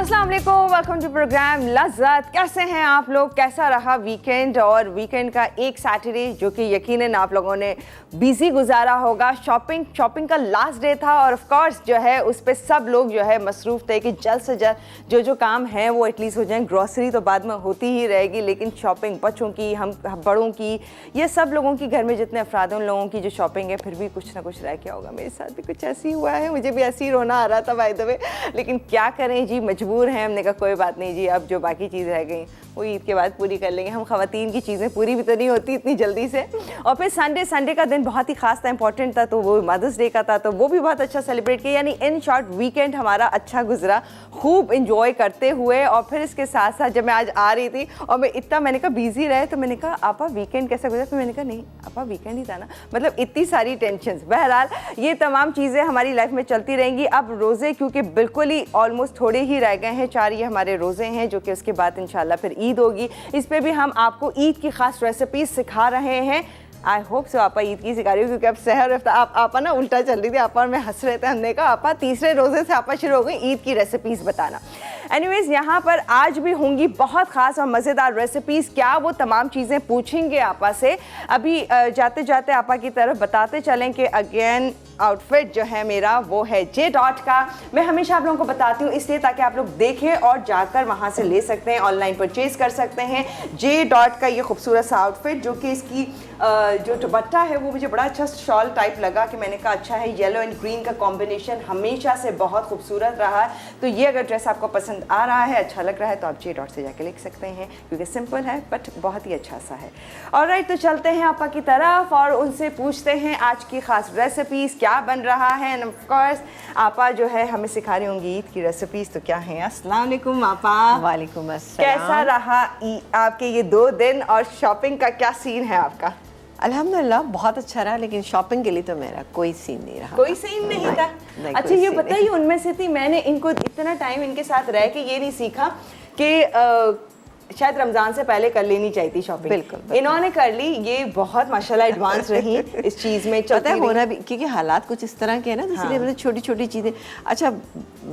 अस्सलाम वालेकुम, welcome to programme लज़्ज़त। कैसे हैं आप लोग? कैसा रहा वीकेंड? और वीकेंड का एक सैटरडे जो कि यकीनन आप लोगों ने बिजी गुजारा होगा। शॉपिंग का लास्ट डे था और ऑफ कोर्स जो है उस पर सब लोग जो है मसरूफ़ थे कि जल्द से जल्द जो काम है वो एटलीस्ट हो जाए। ग्रॉसरी तो बाद में होती ही रहेगी, लेकिन शॉपिंग बच्चों की, हम बड़ों की, ये सब लोगों की, घर में जितने अफराद हैं उन लोगों की जो शॉपिंग है, फिर भी कुछ ना कुछ रह गया होगा। मेरे साथ भी कुछ ऐसे ही हुआ है, मुझे भी ऐसे ही रोना आ रहा था बाय द वे, लेकिन क्या करें जी, मजबूर हैं। हमने कहा कोई बात नहीं जी, अब जो बाकी चीज़ रह गई वो ईद के बाद पूरी कर लेंगे। हम ख़वातीन की चीज़ें पूरी भी तो नहीं होती इतनी जल्दी से। और फिर संडे का दिन बहुत ही ख़ास था, इंपॉर्टेंट था, तो वो मदर्स डे का था, तो वो भी बहुत अच्छा सेलिब्रेट किया। यानी इन शॉर्ट वीकेंड हमारा अच्छा गुजरा, खूब इंजॉय करते हुए। और फिर इसके साथ साथ जब मैं आज आ रही थी और मैंने कहा बिजी रहे, तो मैंने कहा आपा वीकेंड कैसा गुजरा? फिर मैंने कहा नहीं आपा वीकेंड ही था ना, मतलब इतनी सारी टेंशन। बहरहाल ये तमाम चीज़ें हमारी लाइफ में चलती रहेंगी। अब रोज़े क्योंकि बिल्कुल ही ऑलमोस्ट थोड़े ही रह गए हैं, 4 ये हमारे रोज़े हैं, जो कि उसके बाद इंशाल्लाह फिर ईद होगी। इस पे भी हम आपको ईद की खास रेसिपीज सिखा रहे हैं। आई होप सो आपा ईद की सिखा रही हो, क्योंकि अब सहर आपा ना उल्टा चल रही थी, आपा और मैं हंस रहे थे। हमने कहा आपा तीसरे रोज़े से आपा शुरू हो गई ईद की रेसिपीज़ बताना। एनीवेज़ यहाँ पर आज भी होंगी बहुत ख़ास और मज़ेदार रेसिपीज़। क्या वो तमाम चीज़ें पूछेंगे आपा से। अभी जाते जाते आपा की तरफ बताते चलें कि अगेन आउटफिट जो है मेरा वो है जे डॉट का। मैं हमेशा आप लोगों को बताती हूँ इसलिए ताकि आप लोग देखें और जाकर वहाँ से ले सकते हैं, ऑनलाइन परचेज़ कर सकते हैं। जे डॉट का ये खूबसूरत सा आउटफिट, जो कि इसकी जो दुपट्टा है वो मुझे बड़ा अच्छा शॉल टाइप लगा, कि मैंने कहा अच्छा है, येलो एंड ग्रीन का कॉम्बिनेशन हमेशा से बहुत खूबसूरत रहा है। तो ये अगर ड्रेस आपको पसंद आ रहा है, अच्छा लग रहा है, तो आप जे डॉट से जाके लिख सकते हैं, क्योंकि सिंपल है बट बहुत ही अच्छा सा है। ऑलराइट, तो चलते हैं आपा की तरफ और उनसे पूछते हैं आज की खास रेसिपीज़ क्या बन रहा है। एंड ऑफ कोर्स आपा जो है हमें सिखा रही होंगी ईद की रेसिपीज़, तो क्या है? अस्सलाम वालेकुम आपा। वालेकुम अस्सलाम। कैसा रहा आपके ये 2 दिन और शॉपिंग का क्या सीन है आपका? अल्हम्दुलिल्लाह बहुत अच्छा रहा, लेकिन शॉपिंग के लिए तो मेरा कोई सीन नहीं रहा। कोई सीन नहीं था? अच्छा ये बताइए, उनमें से थी, मैंने इनको इतना टाइम इनके साथ रह के ये नहीं सीखा कि शायद रमज़ान से पहले कर लेनी चाहिए थी शॉपिंग। बिल्कुल इन्होंने कर ली, ये बहुत माशाल्लाह एडवांस रही इस चीज़ में। पता है होना भी, क्योंकि हालात कुछ इस तरह के हैं ना, तो इसलिए मतलब छोटी छोटी चीज़ें। अच्छा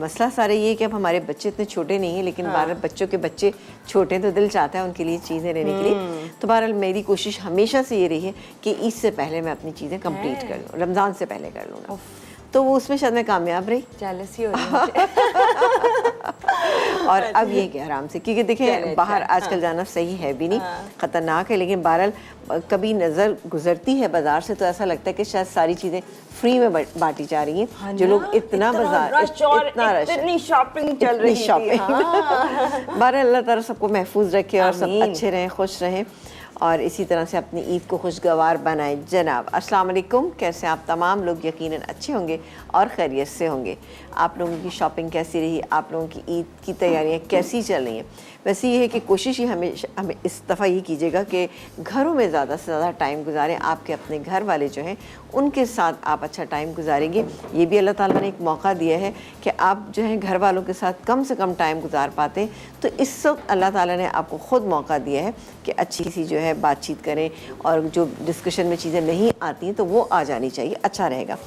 मसला सारा ये कि अब हमारे बच्चे इतने छोटे नहीं हैं, लेकिन बहरहाल बच्चों के बच्चे छोटे हैं तो दिल चाहता है उनके लिए चीज़ें लेने के लिए। तो बहरहाल मेरी कोशिश हमेशा से ये रही है कि ईद से पहले मैं अपनी चीज़ें कंप्लीट कर लूँ, रमज़ान से पहले कर लूँगा, तो वो उसमें शायद मैं कामयाब रही। जेलसी हो रही और अब ये कि आराम से, क्योंकि देखें बाहर आजकल जाना सही है भी नहीं, ख़तरनाक है, लेकिन बहरहाल कभी नज़र गुजरती है बाज़ार से तो ऐसा लगता है कि शायद सारी चीज़ें फ्री में बांटी जा रही हैं। जो लोग इतना बाजार, इतना रश, इतनी शॉपिंग चल रही थी। बहरहाल अल्लाह ताला सबको महफूज रखे और सब अच्छे रहें, खुश रहें और इसी तरह से अपनी ईद को खुशगवार बनाएं। जनाब अस्सलाम वालेकुम, कैसे आप तमाम लोग? यकीनन अच्छे होंगे और खैरियत से होंगे। आप लोगों की शॉपिंग कैसी रही? आप लोगों की ईद की तैयारियां कैसी चल रही हैं? वैसे ये है कि कोशिश ही हमें इस दफ़ा ये कीजिएगा कि घरों में ज़्यादा से ज़्यादा टाइम गुजारें। आपके अपने घर वाले जो हैं उनके साथ आप अच्छा टाइम गुजारेंगे। ये भी अल्लाह ताला ने एक मौका दिया है कि आप जो हैं घर वालों के साथ कम से कम टाइम गुजार पाते हैं। तो इस वक्त अल्लाह ताला ने आपको ख़ुद मौका दिया है कि अच्छी सी जो है बातचीत करें, और जो डिस्कशन में चीज़ें नहीं आती हैं तो वो आ जानी चाहिए, अच्छा रहेगा।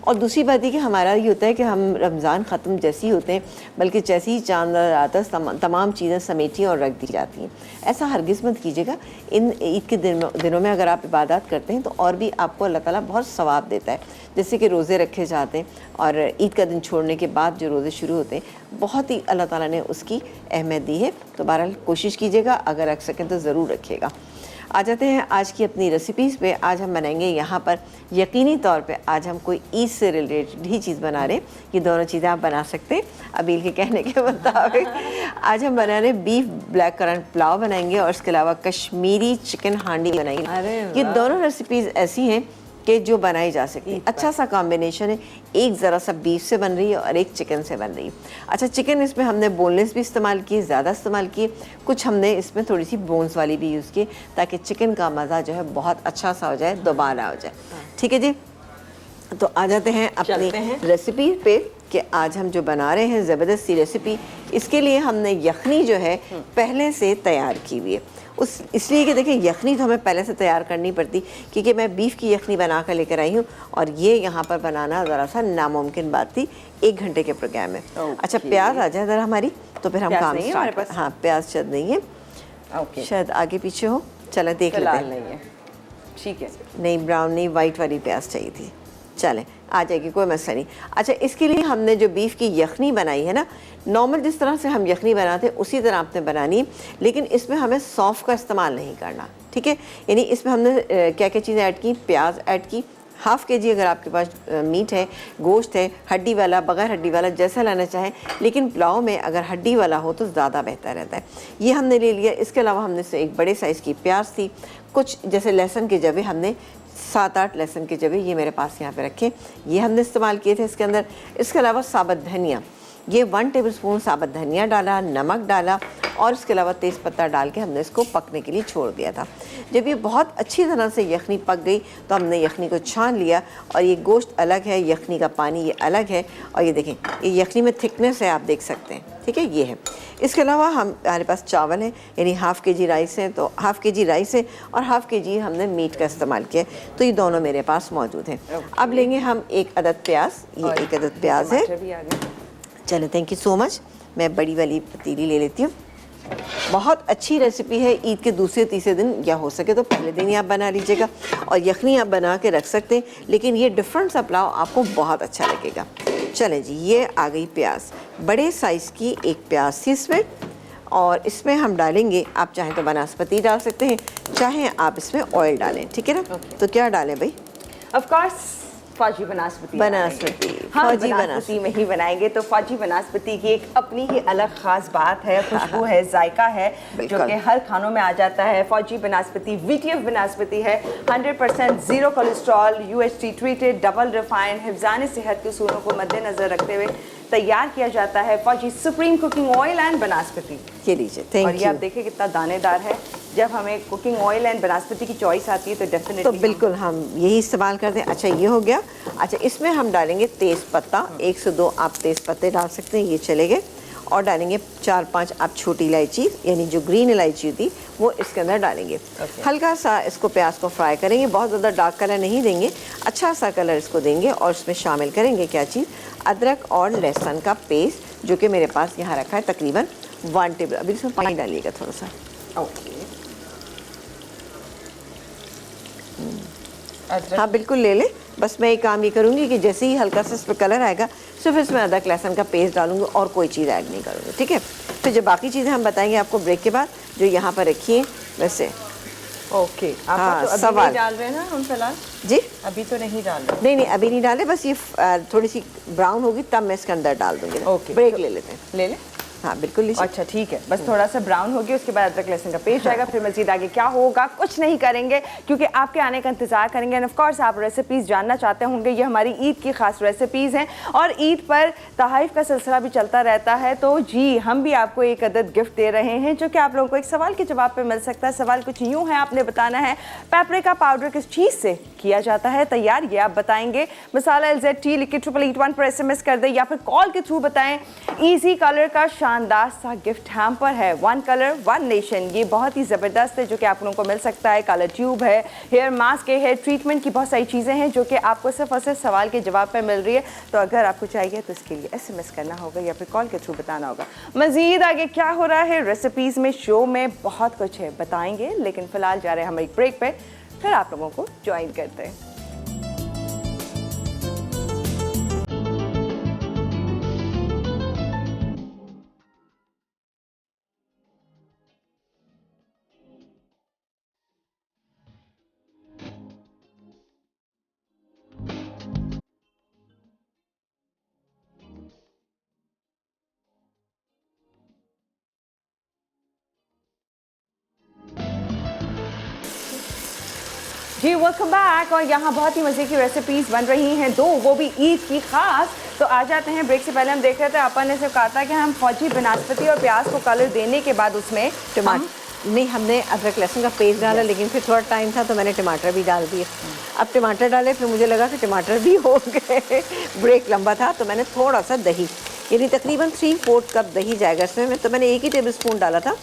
और दूसरी बात ये कि हमारा ये होता है कि हम रमज़ान ख़त्म जैसे ही होते हैं, बल्कि जैसे ही चांद आता है तमाम चीज़ें समेटी और रख दी जाती हैं। ऐसा हरगिज़ मत कीजिएगा। इन ईद के दिनों में अगर आप इबादत करते हैं तो और भी आपको अल्लाह ताला बहुत सवाब देता है। जैसे कि रोज़े रखे जाते हैं और ईद का दिन छोड़ने के बाद जो रोज़े शुरू होते हैं, बहुत ही अल्लाह ताला ने उसकी अहमियत दी है। तो बहरहाल कोशिश कीजिएगा, अगर रख सकें तो ज़रूर रखिएगा। आ जाते हैं आज की अपनी रेसिपीज़ पे। आज हम बनाएंगे यहाँ पर यकीनी तौर पे आज हम कोई ईद से रिलेटेड ही चीज़ बना रहे हैं। ये दोनों चीज़ें आप बना सकते हैं अबील के कहने के मुताबिक। आज हम बना रहे बीफ ब्लैक करंट पुलाव बनाएंगे और इसके अलावा कश्मीरी चिकन हांडी बनाएंगे। ये दोनों रेसिपीज़ ऐसी हैं कि जो बनाई जा सकती है। अच्छा सा कॉम्बिनेशन है, एक ज़रा सा बीफ से बन रही है और एक चिकन से बन रही है। अच्छा चिकन इसमें हमने बोनलेस भी इस्तेमाल किए, ज़्यादा इस्तेमाल किए, कुछ हमने इसमें थोड़ी सी बोन्स वाली भी यूज़ की, ताकि चिकन का मज़ा जो है बहुत अच्छा सा हो जाए, दोबारा हो जाए। ठीक है जी, तो आ जाते हैं अपनी रेसिपी पे। कि आज हम जो बना रहे हैं ज़बरदस्त सी रेसिपी, इसके लिए हमने यखनी जो है पहले से तैयार की हुई है। इसलिए कि देखिए यखनी तो हमें पहले से तैयार करनी पड़ती, क्योंकि मैं बीफ की यखनी बना कर लेकर आई हूँ और ये यहाँ पर बनाना ज़रा सा नामुमकिन बात थी 1 घंटे के प्रोग्राम में। अच्छा, प्याज आ जाए ज़रा हमारी, तो फिर हम काम स्टार्ट करें। हाँ, प्याज शायद नहीं है, शायद आगे पीछे हो, चलो देख लेते हैं। ठीक है, नहीं ब्राउन नहीं, वाइट वाली प्याज चाहिए थी। चलें, आ जाएगी, कोई मसला नहीं। अच्छा, इसके लिए हमने जो बीफ की यखनी बनाई है ना, नॉर्मल जिस तरह से हम यखनी बनाते हैं उसी तरह आपने बनानी है, लेकिन इसमें हमें सौंफ का इस्तेमाल नहीं करना, ठीक है। यानी इसमें हमने क्या क्या चीज़ें ऐड की, प्याज ऐड की, हाफ़ के जी अगर आपके पास मीट है, गोश्त है, हड्डी वाला, बगैर हड्डी वाला, जैसा लाना चाहें, लेकिन पुलाव में अगर हड्डी वाला हो तो ज़्यादा बेहतर रहता है। ये हमने ले लिया। इसके अलावा हमने से एक बड़े साइज़ की प्याज थी, कुछ जैसे लहसुन के जवे, हमने 7-8 लहसुन के जवे ये मेरे पास यहाँ पे रखे, ये हमने इस्तेमाल किए थे इसके अंदर। इसके अलावा साबुत धनिया, ये 1 टेबलस्पून साबुत धनिया डाला, नमक डाला और इसके अलावा तेज़ पत्ता डाल के हमने इसको पकने के लिए छोड़ दिया था। जब ये बहुत अच्छी तरह से यखनी पक गई तो हमने यखनी को छान लिया और ये गोश्त अलग है, यखनी का पानी ये अलग है। और ये देखें, ये यखनी में थिकनेस है, आप देख सकते हैं, ठीक है, ये है। इसके अलावा हमारे पास चावल है, यानी हाफ़ के जी राइस है, तो हाफ़ के जी राइस है और हाफ़ के जी हमने मीट का इस्तेमाल किया, तो ये दोनों मेरे पास मौजूद हैं। अब लेंगे हम 1 अदद प्याज, ये 1 अदद प्याज है। चलो, थैंक यू सो मच। मैं बड़ी वाली पतीली ले लेती हूँ। बहुत अच्छी रेसिपी है, ईद के दूसरे तीसरे दिन या हो सके तो पहले दिन ही आप बना लीजिएगा और यखनी आप बना के रख सकते हैं, लेकिन ये डिफरेंट सा पुलाव आपको बहुत अच्छा लगेगा। चलें जी, ये आ गई प्याज, बड़े साइज़ की एक प्याज थी इसमें, और इसमें हम डालेंगे, आप चाहें तो बनास्पति डाल सकते हैं, चाहें आप इसमें ऑयल डालें, ठीक है ना। तो क्या डालें भाई? ऑफ कोर्स फौजी बनास्पति बनास्पति में ही बनाएंगे। तो फौजी बनास्पति की एक अपनी ही अलग ख़ास बात है, खुशबू है, जायका है, जो कि हर खानों में आ जाता है। फौजी बनास्पति VTF बनास्पति है, 100% zero cholesterol, UHT treated, double refined, हिफ्ज़ान सेहत के उसूलों को मद्देनज़र रखते हुए तैयार किया जाता है फौजी सुप्रीम कुकिंग ऑयल एंड बनास्पति। ये लीजिए, थैंक यू। और ये आप देखिए कितना दानेदार है। जब हमें कुकिंग ऑयल एंड बनास्पति की चॉइस आती है तो डेफिनेटली तो बिल्कुल हम यही इस्तेमाल करते हैं। अच्छा, ये हो गया। अच्छा, इसमें हम डालेंगे तेज़ पत्ता, 1 से 2 आप तेज़ पत्ते डाल सकते हैं, ये चलेंगे। और डालेंगे 4-5 आप छोटी इलायची, यानी जो ग्रीन इलायची होती वो इसके अंदर डालेंगे। हल्का सा इसको प्याज को फ्राई करेंगे, बहुत ज़्यादा डार्क कलर नहीं देंगे, अच्छा सा कलर इसको देंगे। और इसमें शामिल करेंगे क्या चीज़, अदरक और लहसुन का पेस्ट, जो कि मेरे पास यहाँ रखा है तकरीबन 1 टेबल। अभी इसमें पानी डालिएगा थोड़ा सा। ओके, हाँ बिल्कुल ले ले। बस मैं एक काम ये करूँगी कि जैसे ही हल्का सा इस पर कलर आएगा सिर्फ इसमें अदरक लहसुन का पेस्ट डालूंगी और कोई चीज़ ऐड नहीं करूँगी, ठीक है। फिर जो बाकी चीज़ें हम बताएंगे आपको ब्रेक के बाद, जो यहाँ पर रखी हैं वैसे। ओके, आप हाँ, तो अभी सवाल नहीं डाल रहे हैं ना हम फिलहाल? जी अभी तो नहीं डाल रहे। नहीं नहीं, अभी नहीं डाले, बस ये थोड़ी सी ब्राउन होगी तब मैं इसके अंदर डाल दूँगी। ओके, ब्रेक ले लेते हैं। ले लें। हाँ बिल्कुल लीजिए। अच्छा ठीक है, बस थोड़ा सा ब्राउन होगी, उसके बाद अदरक लहसुन का पेस्ट आएगा। फिर मजीद आगे क्या होगा, कुछ नहीं करेंगे क्योंकि आपके आने का इंतजार करेंगे। एंड ऑफ कोर्स आप रेसिपीज़ जानना चाहते होंगे, ये हमारी ईद की खास रेसिपीज़ हैं और ईद पर तहाइफ का सिलसिला भी चलता रहता है। तो जी, हम भी आपको एक अदद गिफ्ट दे रहे हैं जो कि आप लोगों को एक सवाल के जवाब पे मिल सकता है। सवाल कुछ यूँ है, आपने बताना है पेपरिका पाउडर किस चीज़ से किया जाता है तैयार, ये आप बताएंगे। मसाला LZT लिख के 8881 पर SMS कर दें या फिर कॉल के थ्रू बताएं। ईजी कलर का शानदार सा गिफ्ट हैम्पर है, 1 कलर 1 नेशन, ये बहुत ही ज़बरदस्त है जो कि आप लोगों को मिल सकता है। कलर ट्यूब है, हेयर मास्क है, हेयर ट्रीटमेंट की बहुत सारी चीज़ें हैं जो कि आपको सिर्फ और सिर्फ सवाल के जवाब पर मिल रही है। तो अगर आपको चाहिए तो इसके लिए SMS करना होगा या फिर कॉल के थ्रू बताना होगा। मज़ीद आगे क्या हो रहा है रेसिपीज़ में, शो में बहुत कुछ है, बताएंगे, लेकिन फ़िलहाल जा रहे हैं हम एक ब्रेक पे, फिर आप लोगों को ज्वाइन करते हैं। जी वेलकम बैक। और यहाँ बहुत ही मज़े की रेसिपीज़ बन रही हैं, दो वो भी ईद की खास। तो आ जाते हैं, ब्रेक से पहले हम देख रहे थे अपन ने सिर्फ कहा था कि हम फौजी बनास्पति और प्याज को कलर देने के बाद उसमें नहीं, हमने अदरक लहसुन का पेस्ट डाला, लेकिन फिर थोड़ा टाइम था तो मैंने टमाटर भी डाल दिए। अब टमाटर डाले, फिर मुझे लगा कि टमाटर भी हो गए, ब्रेक लंबा था, तो मैंने थोड़ा सा दही, यानी तकरीबन 3/4 कप दही जाएगा इसमें। तो मैंने 1 ही टेबल स्पून डाला था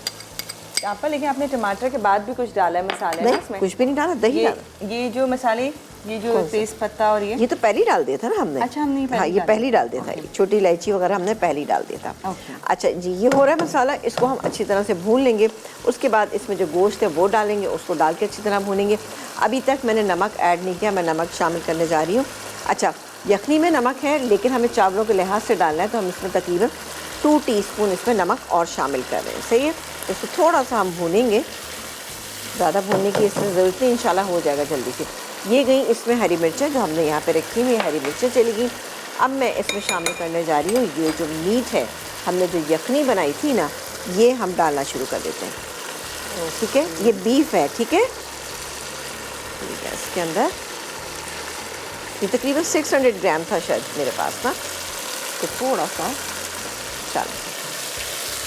यहाँ पर, लेकिन आपने टमाटर के बाद भी कुछ डाला है मसाले नहीं, इसमें? कुछ भी नहीं डाला, दही डाला। ये जो मसाले, ये जो तेज पत्ता और ये तो पहले ही डाल दिया था ना हमने। अच्छा, हमने हाँ, ये पहले ही डाल दिया था, छोटी इलायची वगैरह हमने पहले ही डाल दिया था। अच्छा जी, ये हो रहा है मसाला, इसको हम अच्छी तरह से भून लेंगे। उसके बाद इसमें जो गोश्त है वो डालेंगे, उसको डाल के अच्छी तरह भूनेंगे। अभी तक मैंने नमक ऐड नहीं किया, मैं नमक शामिल करने जा रही हूँ। अच्छा, यखनी में नमक है, लेकिन हमें चावलों के लिहाज से डालना है, तो हम इसमें तकरीबन 2 टीस्पून इसमें नमक और शामिल कर रहे हैं। सही है, इसको थोड़ा सा हम भूनेंगे, ज़्यादा भूनने की इसमें ज़रूरत नहीं, इंशाल्लाह हो जाएगा जल्दी से। ये गई इसमें हरी मिर्चें जो हमने यहाँ पे रखी हुई, हरी मिर्चें चली गई। अब मैं इसमें शामिल करने जा रही हूँ ये जो मीट है, हमने जो यखनी बनाई थी ना, ये हम डालना शुरू कर देते हैं। ठीक है, ये बीफ है, ठीक है, इसके अंदर ये तकरीबन 600 ग्राम था शायद मेरे पास ना, तो थोड़ा सा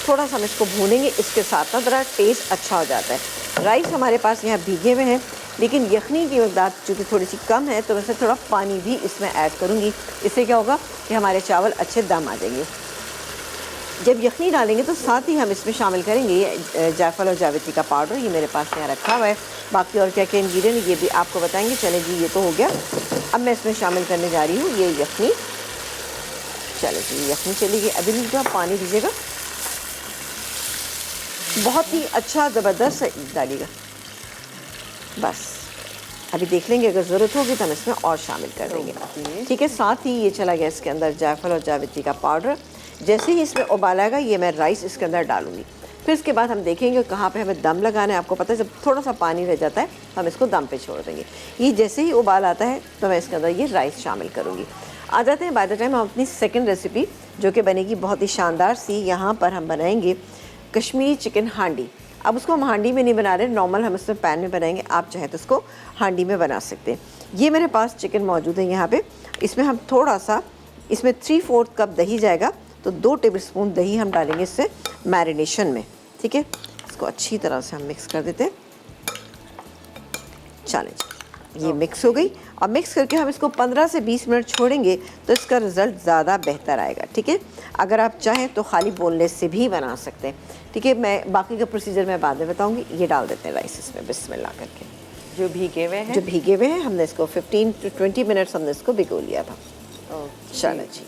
थोड़ा सा हम इसको भूनेंगे। इसके साथ ना ज़रा टेस्ट अच्छा हो जाता है। राइस हमारे पास यहाँ भीगे हुए हैं, लेकिन यखनी की मकदार चूँकि थोड़ी सी कम है, तो मैं थोड़ा पानी भी इसमें ऐड करूँगी। इससे क्या होगा कि हमारे चावल अच्छे दम आ जाएंगे। जब यखनी डालेंगे तो साथ ही हम इसमें शामिल करेंगे ये जायफल और जावित्री का पाउडर, ये मेरे पास यहाँ रखा हुआ है। बाकी और क्या क्या इंग्रेडिएंट ये भी आपको बताएंगे। चले जी, ये तो हो गया। अब मैं इसमें शामिल करने जा रही हूँ ये यखनी। चलो जी, यखनी चली गई। अभी जो आप पानी दीजिएगा, बहुत ही अच्छा ज़बरदस्त डालिएगा। बस अभी देख लेंगे, अगर ज़रूरत होगी तो हम इसमें और शामिल कर देंगे। ठीक है, साथ ही ये चला गया इसके अंदर जायफल और जावित्री का पाउडर। जैसे ही इसमें उबाल आएगा, ये मैं राइस इसके अंदर डालूंगी। फिर इसके बाद हम देखेंगे कहाँ पे हमें दम लगाना है। आपको पता है, जब थोड़ा सा पानी रह जाता है हम इसको दम पे छोड़ देंगे। ये जैसे ही उबाल आता है तो मैं इसके अंदर ये राइस शामिल करूँगी। आ जाते हैं बाय द टाइम हम अपनी सेकेंड रेसिपी, जो कि बनेगी बहुत ही शानदार सी। यहाँ पर हम बनाएंगे कश्मीरी चिकन हांडी। अब उसको हम हांडी में नहीं बना रहे, नॉर्मल हम इसमें पैन में बनाएंगे। आप चाहें तो इसको हांडी में बना सकते हैं। ये मेरे पास चिकन मौजूद है यहाँ पे। इसमें हम थोड़ा सा, इसमें 3/4 कप दही जाएगा, तो 2 टेबल स्पून दही हम डालेंगे इससे मैरिनेशन में। ठीक है, इसको अच्छी तरह से हम मिक्स कर देते हैं। चलें, ये मिक्स हो गई। और मिक्स करके हम इसको 15 से 20 मिनट छोड़ेंगे तो इसका रिज़ल्ट ज़्यादा बेहतर आएगा। ठीक है, अगर आप चाहें तो खाली बोनलेस से भी बना सकते हैं। ठीक है, मैं बाकी का प्रोसीजर मैं बाद में बताऊंगी। ये डाल देते हैं राइस इसमें, बिस्मिल्लाह करके। जो भीगे हुए हैं, जो भीगे हुए हैं, हमने इसको 15 to 20 मिनट्स हमने इसको भिगो लिया था। चलो जी,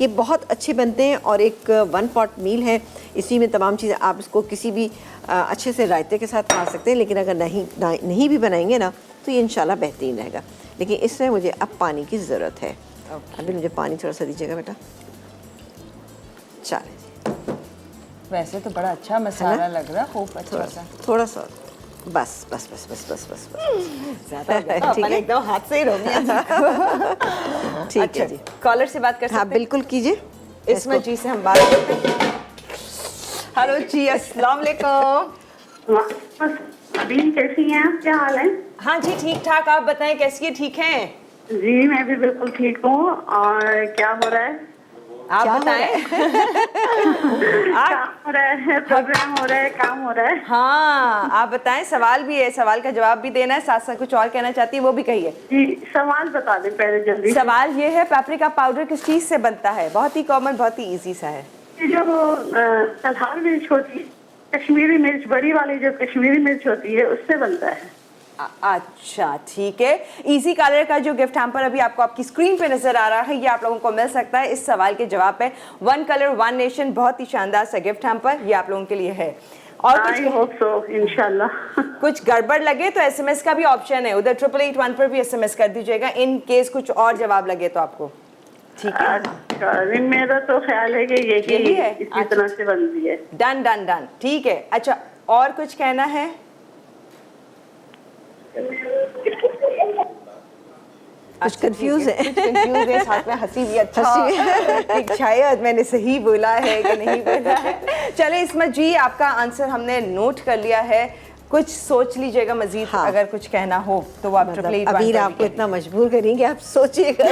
ये बहुत अच्छे बनते हैं और एक 1 पॉट मील है। इसी में तमाम चीज़ें, आप इसको किसी भी अच्छे से रायते के साथ खा सकते हैं। लेकिन अगर नहीं भी बनाएंगे ना, तो ये इंशाल्लाह बेहतरीन रहेगा। लेकिन इसमें मुझे अब पानी की ज़रूरत है। अभी मुझे पानी थोड़ा सा दीजिएगा बेटा। चलें, वैसे तो बड़ा अच्छा मसाला लग रहा है, खूब अच्छा सा। थोड़ा सा, बस बस बस बस बस बस ज़्यादा ठीक है, एकदम हाथ से ही रोक लिया। ठीक है जी। कॉलर से बात कर सकते हैं? हाँ बिल्कुल कीजिए। इसमें जी से हम बात करते हैं। हेलो जी, अस्सलाम वालेकुम। अभी कैसी हैं आप, क्या हाल है? हाँ जी, ठीक ठाक। आप बताएं, कैसी है? ठीक हैं? जी मैं भी बिल्कुल ठीक हूँ। और क्या हो रहा है? आप बताएं। काम हो रहा है, प्रोग्राम हो रहा है, काम हो रहा है। हाँ, आप बताएं। सवाल भी है, सवाल का जवाब भी देना है, साथ साथ कुछ और कहना चाहती है वो भी कहिए। जी सवाल बता दें पहले जल्दी। सवाल ये है, पेपरिका पाउडर किस चीज से बनता है? बहुत ही कॉमन, बहुत ही इजी सा है। जो सलहार मिर्च होती है, कश्मीरी मिर्च, बड़ी वाली जो कश्मीरी मिर्च होती है, उससे बनता है। अच्छा ठीक है। इजी कलर का जो गिफ्ट हैम्पर अभी आपको आपकी स्क्रीन पे नजर आ रहा है, ये आप लोगों को मिल सकता है इस सवाल के जवाब पे। 1 कलर 1 नेशन, बहुत ही शानदार सा गिफ्ट हैम्पर ये आप लोगों के लिए है। और I hope so, इंशाल्लाह। कुछ गड़बड़ लगे तो एसएमएस का भी ऑप्शन है, उधर 8881 पर भी एसएमएस कर दीजिएगा इन केस कुछ और जवाब लगे तो आपको। ठीक है, अच्छा, मेरा तो ख्याल है कि यही है, इसी तरह से बनती है। डन डन डन, ठीक है। अच्छा, और कुछ कहना है? कुछ कंफ्यूज है, कंफ्यूज है, साथ में हंसी भी। अच्छा, एक शायद मैंने सही बोला है कि नहीं बोला है। चले इसमें जी, आपका आंसर हमने नोट कर लिया है। कुछ सोच लीजिएगा मजीद। हाँ। अगर कुछ कहना हो तो वो आप मतलब अभी आपको इतना मजबूर करेंगे, आप सोचिएगा।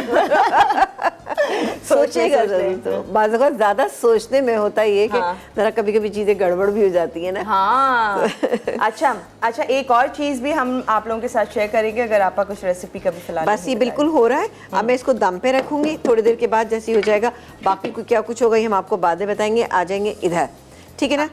सोचेगा जरूर। तो बाज़ औक़ात ज़्यादा सोचने में होता ये कि ज़रा कभी कभी चीज़ें गड़बड़ भी हो जाती है ना। हाँ अच्छा अच्छा, एक और चीज़ भी हम आप लोगों के साथ शेयर करेंगे अगर आपका कुछ रेसिपी कभी फिलहाल। बस ये बिल्कुल हो रहा है। अब मैं इसको दम पे रखूंगी, थोड़ी देर के बाद जैसे ही हो जाएगा बाकी को क्या कुछ होगा ये हम आपको बाद में बताएंगे। आ जाएंगे इधर, ठीक है ना।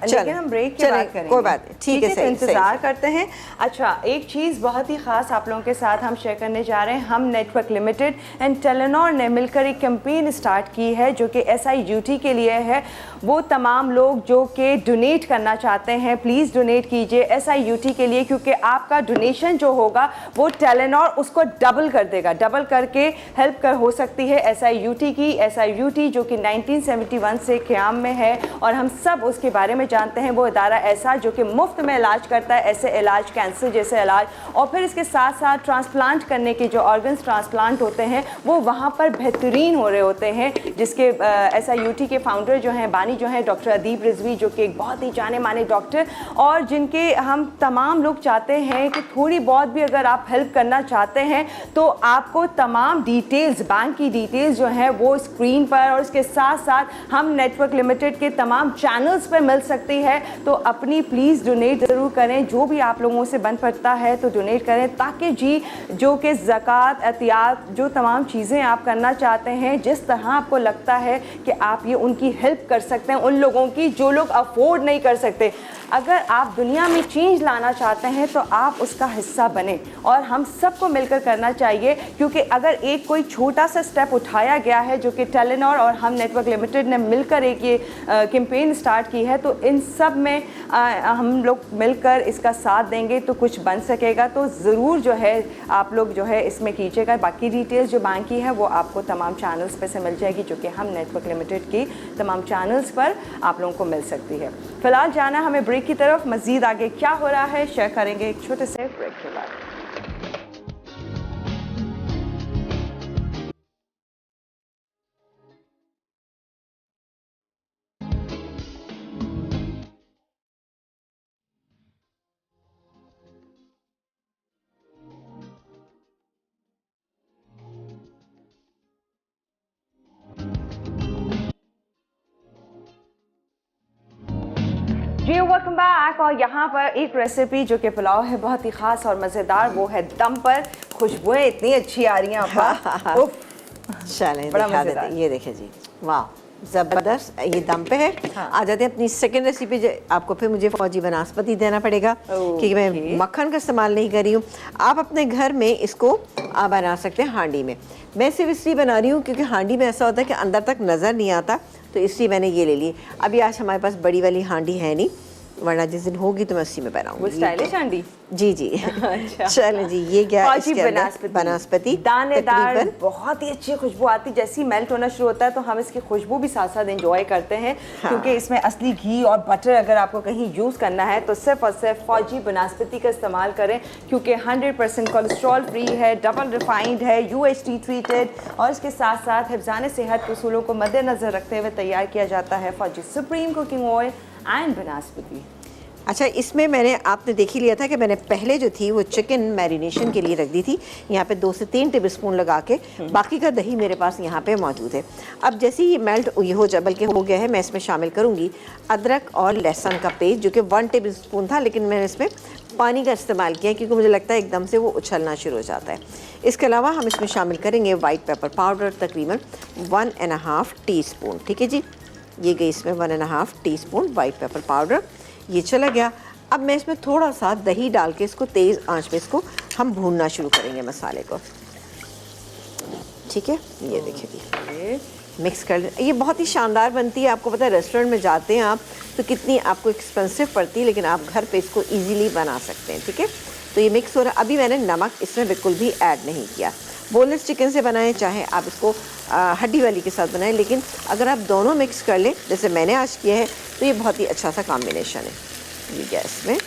लेकिन हम ब्रेक के बाद करेंगे, कोई बात नहीं, ठीक है, तो सही इंतजार करते हैं। अच्छा, एक चीज़ बहुत ही खास आप लोगों के साथ हम शेयर करने जा रहे हैं। हम नेटवर्क लिमिटेड एंड टेलेनॉर ने मिलकर एक कैंपेन स्टार्ट की है जो कि SIUT के लिए है। वो तमाम लोग जो कि डोनेट करना चाहते हैं, प्लीज़ डोनेट कीजिए SIUT के लिए, क्योंकि आपका डोनेशन जो होगा वो टेलेनॉर उसको डबल कर देगा। डबल करके हेल्प कर हो सकती है SIUT की। SIUT जो कि 1971 से क़याम में है और हम सब उसके बारे में जानते हैं। वो इदारा ऐसा जो कि मुफ्त में इलाज करता है, ऐसे इलाज, कैंसर जैसे इलाज, और फिर इसके साथ साथ ट्रांसप्लांट करने के जो ऑर्गन्स ट्रांसप्लांट होते हैं वो वहाँ पर बेहतरीन हो रहे होते हैं। जिसके SIUT के फाउंडर जो हैं, बानी जो हैं, डॉक्टर अदीब रिजवी, जो कि एक बहुत ही जाने माने डॉक्टर, और जिनके हम तमाम लोग चाहते हैं कि थोड़ी बहुत भी अगर आप हेल्प करना चाहते हैं तो आपको तमाम डिटेल्स, बैंक की डिटेल्स जो हैं वो स्क्रीन पर, और इसके साथ साथ हम नेटवर्क लिमिटेड के तमाम चैनल्स पर मिल सकती है। तो अपनी प्लीज़ डोनेट ज़रूर करें, जो भी आप लोगों से बन पड़ता है तो डोनेट करें, ताकि जी जो कि ज़कात, एहतियात, जो तमाम चीज़ें आप करना चाहते हैं, जिस तरह आपको लगता है कि आप ये उनकी हेल्प कर सकते हैं, उन लोगों की जो लोग अफोर्ड नहीं कर सकते। अगर आप दुनिया में चेंज लाना चाहते हैं तो आप उसका हिस्सा बने, और हम सबको मिलकर करना चाहिए, क्योंकि अगर एक कोई छोटा सा स्टेप उठाया गया है जो कि टेलेनॉर और हम नेटवर्क लिमिटेड ने मिलकर एक ये कैंपेन स्टार्ट की है, तो इन सब में हम लोग मिलकर इसका साथ देंगे तो कुछ बन सकेगा। तो ज़रूर जो है आप लोग जो है इसमें कीजिएगा। बाकी डिटेल्स जो बैंक की है वो आपको तमाम चैनल्स पे से मिल जाएगी, जो कि हम नेटवर्क लिमिटेड की तमाम चैनल्स पर आप लोगों को मिल सकती है। फ़िलहाल जाना हमें ब्रेक की तरफ। मज़ीद आगे क्या हो रहा है शेयर करेंगे एक छोटे से ब्रेक के बाद। जी वेलकम बैक। और यहाँ पर एक रेसिपी जो कि पुलाव है, बहुत ही ख़ास और मज़ेदार, वो है दम पर। खुशबुएं इतनी अच्छी आ रही हैं आपा। चलें बड़ा दिखा मज़ेदार। देते, ये देखें जी, वाह ज़बरदस्त। ये दम पे है। हाँ। आ जाते हैं अपनी सेकंड रेसिपी। आपको फिर मुझे फौजी बनास्पति देना पड़ेगा क्योंकि मैं मक्खन का इस्तेमाल नहीं कर रही हूँ। आप अपने घर में इसको बना सकते हैं हांडी में। मैं सिर्फ इसलिए बना रही हूँ क्योंकि हांडी में ऐसा होता है कि अंदर तक नज़र नहीं आता, तो इसलिए मैंने ये ले ली। अभी आज हमारे पास बड़ी वाली हांडी है नहीं, वरना जिस दिन होगी तो मैं उसी में बनाऊंगी। वो स्टाइलिश हांडी। जी जी। अच्छा। चलें जी, ये क्या फौजी बनास्पति दानेदार, बहुत ही अच्छी खुशबू आती। जैसे ही मेल्ट होना शुरू होता है तो हम इसकी खुशबू भी साथ साथ एंजॉय करते हैं। हाँ। क्योंकि इसमें असली घी और बटर अगर आपको कहीं यूज़ करना है तो सिर्फ और सिर्फ फौजी बनास्पति का इस्तेमाल करें, क्योंकि 100% कोलेस्ट्रॉल फ्री है, डबल रिफाइंड है, UHT ट्रीटेड, और इसके साथ साथ हिफ्ज़ान सेहत के उसूलों को मद्देनज़र रखते हुए तैयार किया जाता है फौजी सुप्रीम कुकिंग ऑयल एंड बनास्पति। अच्छा, इसमें मैंने आपने देख ही लिया था कि मैंने पहले जो थी वो चिकन मैरिनेशन के लिए रख दी थी, यहाँ पे 2 से 3 टेबलस्पून लगा के। बाकी का दही मेरे पास यहाँ पे मौजूद है। अब जैसे ही मेल्ट ये हो जबल के हो गया है, मैं इसमें शामिल करूँगी अदरक और लहसुन का पेस्ट, जो कि 1 टेबलस्पून था, लेकिन मैंने इसमें पानी का इस्तेमाल किया क्योंकि मुझे लगता है एकदम से वो उछलना शुरू हो जाता है। इसके अलावा हम इसमें शामिल करेंगे वाइट पेपर पाउडर, तकरीबन 1.5 टीस्पून। ठीक है जी, ये गई इसमें 1.5 टीस्पून वाइट पेपर पाउडर, ये चला गया। अब मैं इसमें थोड़ा सा दही डाल के इसको तेज़ आंच पे इसको हम भूनना शुरू करेंगे मसाले को। ठीक है, ये देखिए जी, मिक्स कर लें। ये बहुत ही शानदार बनती है। आपको पता है रेस्टोरेंट में जाते हैं आप तो कितनी आपको एक्सपेंसिव पड़ती है, लेकिन आप घर पे इसको इजीली बना सकते हैं। ठीक है, तो ये मिक्स हो रहा है। अभी मैंने नमक इसमें बिल्कुल भी ऐड नहीं किया। बोनलेस चिकन से बनाएं, चाहे आप इसको हड्डी वाली के साथ बनाएं, लेकिन अगर आप दोनों मिक्स कर लें जैसे मैंने आज किया है तो ये बहुत ही अच्छा सा कॉम्बिनेशन है। ये गैस में